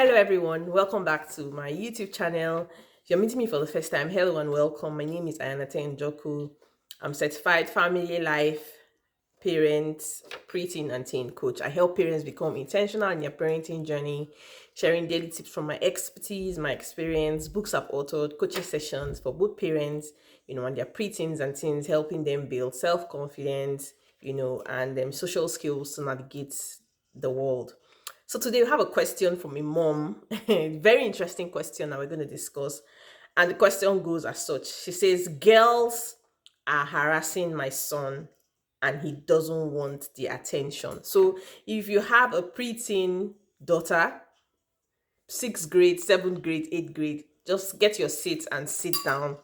Hello, everyone. Welcome back to my YouTube channel. If you're meeting me for the first time, hello and welcome. My name is Ayanate Njoku. I'm certified family life parent, preteen, and teen coach. I help parents become intentional in their parenting journey, sharing daily tips from my expertise, my experience, books I've authored, coaching sessions for both parents, and their preteens and teens, helping them build self confidence, and social skills to navigate the world. So today we have a question from a mom, a very interesting question that we're going to discuss. And the question goes as such. She says, girls are harassing my son and he doesn't want the attention. So if you have a preteen daughter, sixth grade, seventh grade, eighth grade, just get your seat and sit down.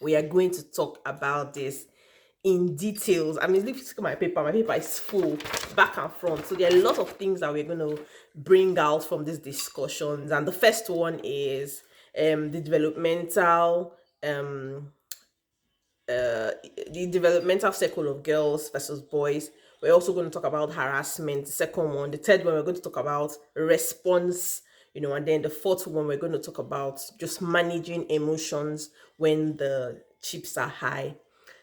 We are going to talk about this in details. I mean, if you look at my paper is full back and front. So there are a lot of things that we're going to bring out from these discussions. And the first one is the developmental circle of girls versus boys. We're also going to talk about harassment. The second one, the third one, we're going to talk about response. And then the fourth one, we're going to talk about just managing emotions when the chips are high.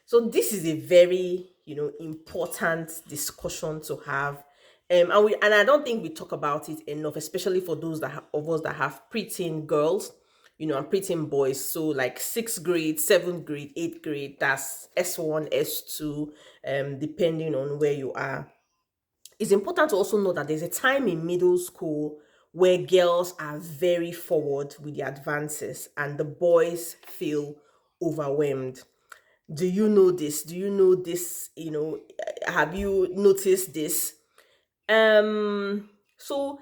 So this is a very, important discussion to have. And I don't think we talk about it enough, especially for those of us that have preteen girls, and preteen boys. So like sixth grade, seventh grade, eighth grade, that's S1, S2, depending on where you are. It's important to also know that there's a time in middle school where girls are very forward with the advances and the boys feel overwhelmed. Do you know this? Do you know this? Have you noticed this? So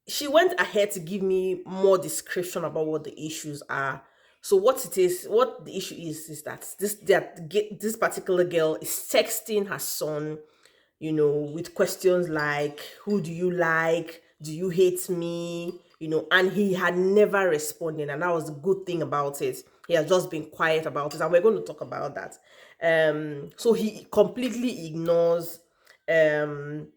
she went ahead to give me more description about what the issues are. So what the issue is that this particular girl is texting her son, with questions like, who do you like? Do you hate me? And he had never responded. And that was the good thing about it. He has just been quiet about it. And we're going to talk about that. So he completely ignores, um,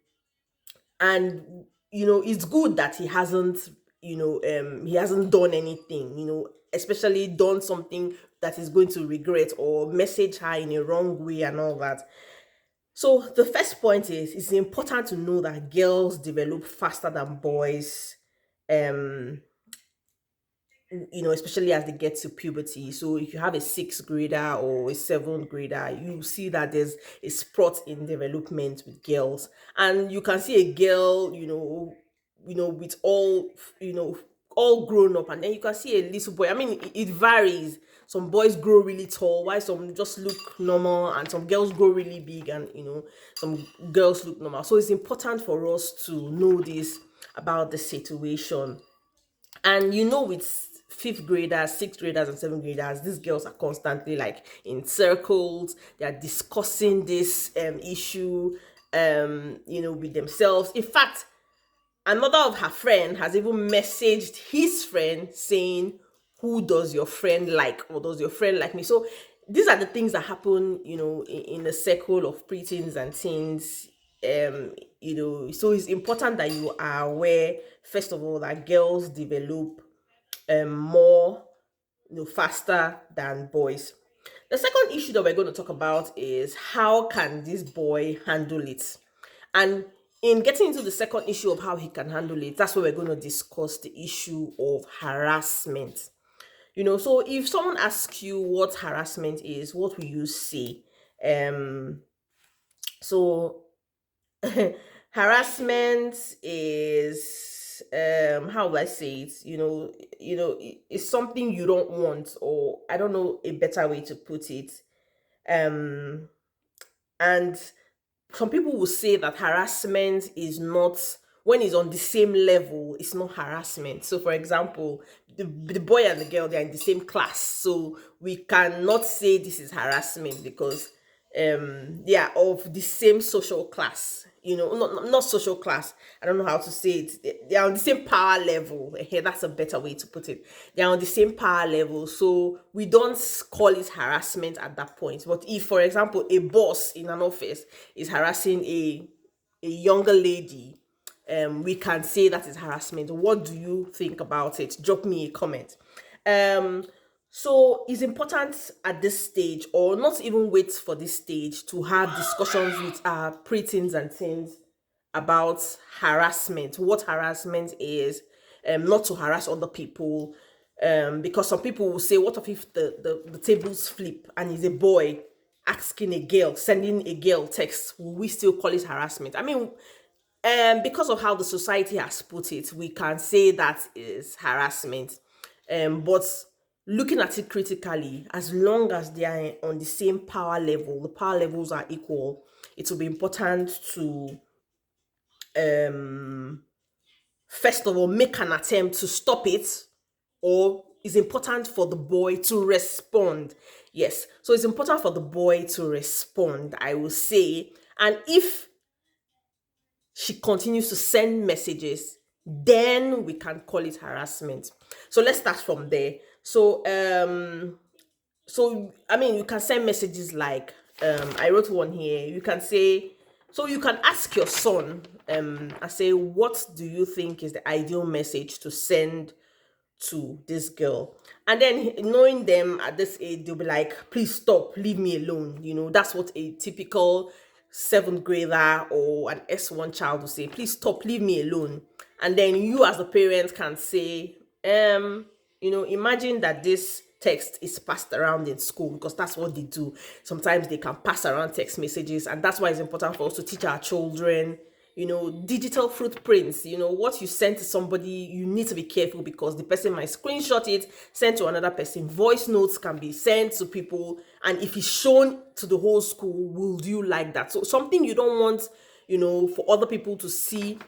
and it's good that he hasn't done anything, especially done something that is going to regret or message her in a wrong way and all that. So the first point is it's important to know that girls develop faster than boys, um, especially as they get to puberty. So if you have a sixth grader or a seventh grader, you see that there's a spurt in development with girls. And you can see a girl, with all grown up, and then you can see a little boy. I mean, it varies. Some boys grow really tall, while some just look normal, and some girls grow really big, and some girls look normal. So it's important for us to know this about the situation. And with fifth graders, sixth graders, and seventh graders, these girls are constantly like in circles. They are discussing this issue, with themselves. In fact, another of her friend has even messaged his friend saying, who does your friend like, or does your friend like me? So these are the things that happen, in the circle of preteens and teens. So it's important that you are aware, first of all, that girls develop more, faster than boys. The second issue that we're going to talk about is how can this boy handle it? And in getting into the second issue of how he can handle it, that's where we're going to discuss the issue of harassment. So if someone asks you what harassment is, what will you say? So harassment is, how will I say it? It's something you don't want, or I don't know a better way to put it. Um and some people will say that harassment is not, when it's on the same level, it's not harassment. So for example, the boy and the girl, they're in the same class, so we cannot say this is harassment because they are of the same social class, not social class, I don't know how to say it. They are on the same power level. Hey, that's a better way to put it. They are on the same power level, so we don't call it harassment at that point. But if, for example, a boss in an office is harassing a younger lady, we can say that is harassment. What do you think about it? Drop me a comment. Um, so it's important at this stage, or not even wait for this stage, to have discussions with our preteens and teens about harassment, what harassment is, not to harass other people. Because some people will say, what if the tables flip and it's a boy asking a girl, sending a girl text? Will we still call it harassment? I mean, because of how the society has put it, we can say that is harassment. But looking at it critically, as long as they are on the same power level, the power levels are equal, it will be important to first of all make an attempt to stop it, or it's important for the boy to respond. Yes, so it's important for the boy to respond, I will say. And if she continues to send messages, then we can call it harassment. So let's start from there. So I mean, you can send messages like, I wrote one here. You can say, so you can ask your son, and say, what do you think is the ideal message to send to this girl? And then, knowing them at this age, they'll be like, please stop, leave me alone. That's what a typical seventh grader or an S1 child will say, please stop, leave me alone. And then you as the parent can say, imagine that this text is passed around in school, because that's what they do. Sometimes they can pass around text messages, and that's why it's important for us to teach our children, digital footprints. What you send to somebody, you need to be careful, because the person might screenshot it, send to another person. Voice notes can be sent to people, and if it's shown to the whole school, will you like that? So something you don't want, for other people to see,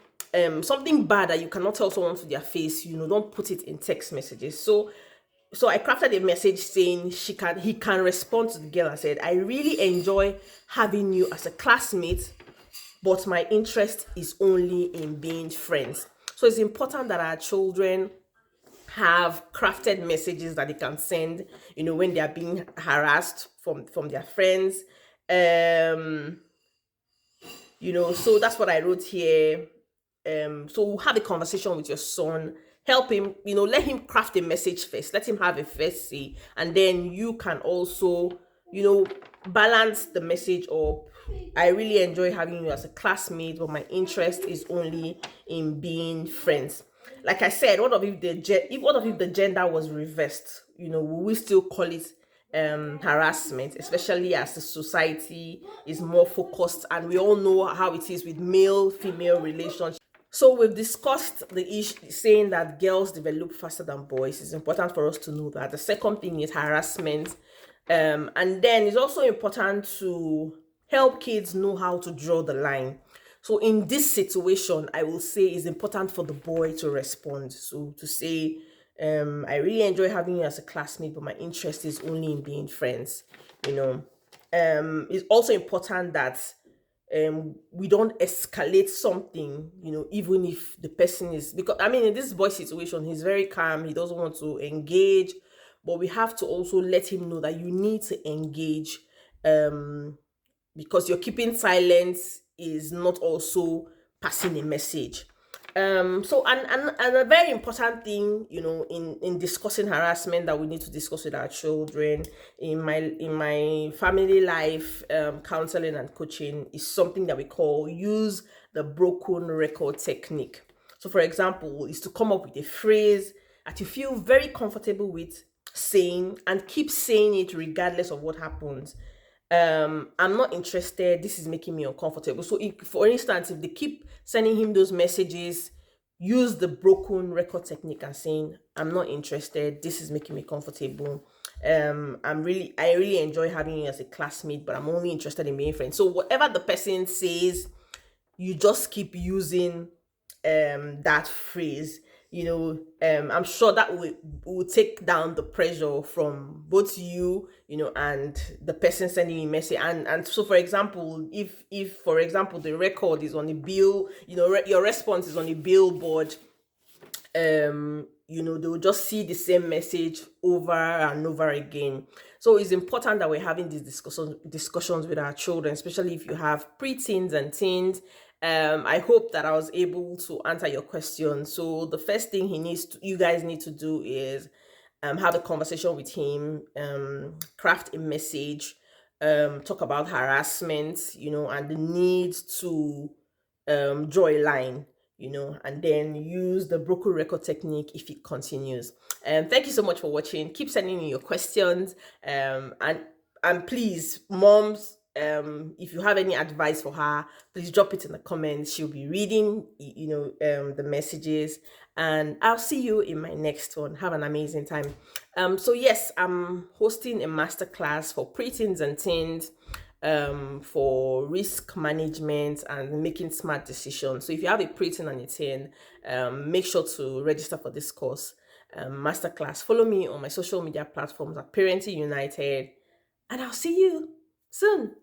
something bad that you cannot tell someone to their face, don't put it in text messages. So I crafted a message saying he can respond to the girl and said, I really enjoy having you as a classmate, but my interest is only in being friends. So it's important that our children have crafted messages that they can send, when they are being harassed from their friends. So that's what I wrote here. So have a conversation with your son, help him, let him craft a message first, let him have a first say, and then you can also, balance the message up. I really enjoy having you as a classmate, but my interest is only in being friends. Like I said, what if the gender was reversed? Will we still call it harassment, especially as the society is more focused, and we all know how it is with male female relationships. So we've discussed the issue, saying that girls develop faster than boys. It's important for us to know that. The second thing is harassment. And then it's also important to help kids know how to draw the line. So in this situation, I will say it's important for the boy to respond. So to say, I really enjoy having you as a classmate, but my interest is only in being friends. It's also important that we don't escalate something, even if the person is, because I mean, in this boy situation, he's very calm, he doesn't want to engage, but we have to also let him know that you need to engage, because you're keeping silence is not also passing a message. So and a very important thing, in discussing harassment, that we need to discuss with our children, in my family life, counseling and coaching, is something that we call use the broken record technique. So for example, is to come up with a phrase that you feel very comfortable with saying, and keep saying it regardless of what happens. I'm not interested, this is making me uncomfortable. So if, for instance, if they keep sending him those messages, use the broken record technique and saying, I'm not interested, this is making me comfortable. I really enjoy having you as a classmate, but I'm only interested in being friends. So whatever the person says, you just keep using that phrase. I'm sure that will take down the pressure from both you, and the person sending you a message. And so, for example, if for example the record is on a bill, your response is on a billboard, they'll just see the same message over and over again. So it's important that we're having these discussions with our children, especially if you have preteens and teens. I hope that I was able to answer your question. So the first thing you guys need to do is have a conversation with him, craft a message, talk about harassment, and the need to draw a line, and then use the broken record technique if it continues. Thank you so much for watching. Keep sending in your questions, and please, moms, if you have any advice for her, please drop it in the comments. She'll be reading, the messages, and I'll see you in my next one. Have an amazing time. So yes, I'm hosting a masterclass for preteens and teens, for risk management and making smart decisions. So if you have a preteen and a teen, make sure to register for this course, masterclass. Follow me on my social media platforms at Parenting United, and I'll see you soon.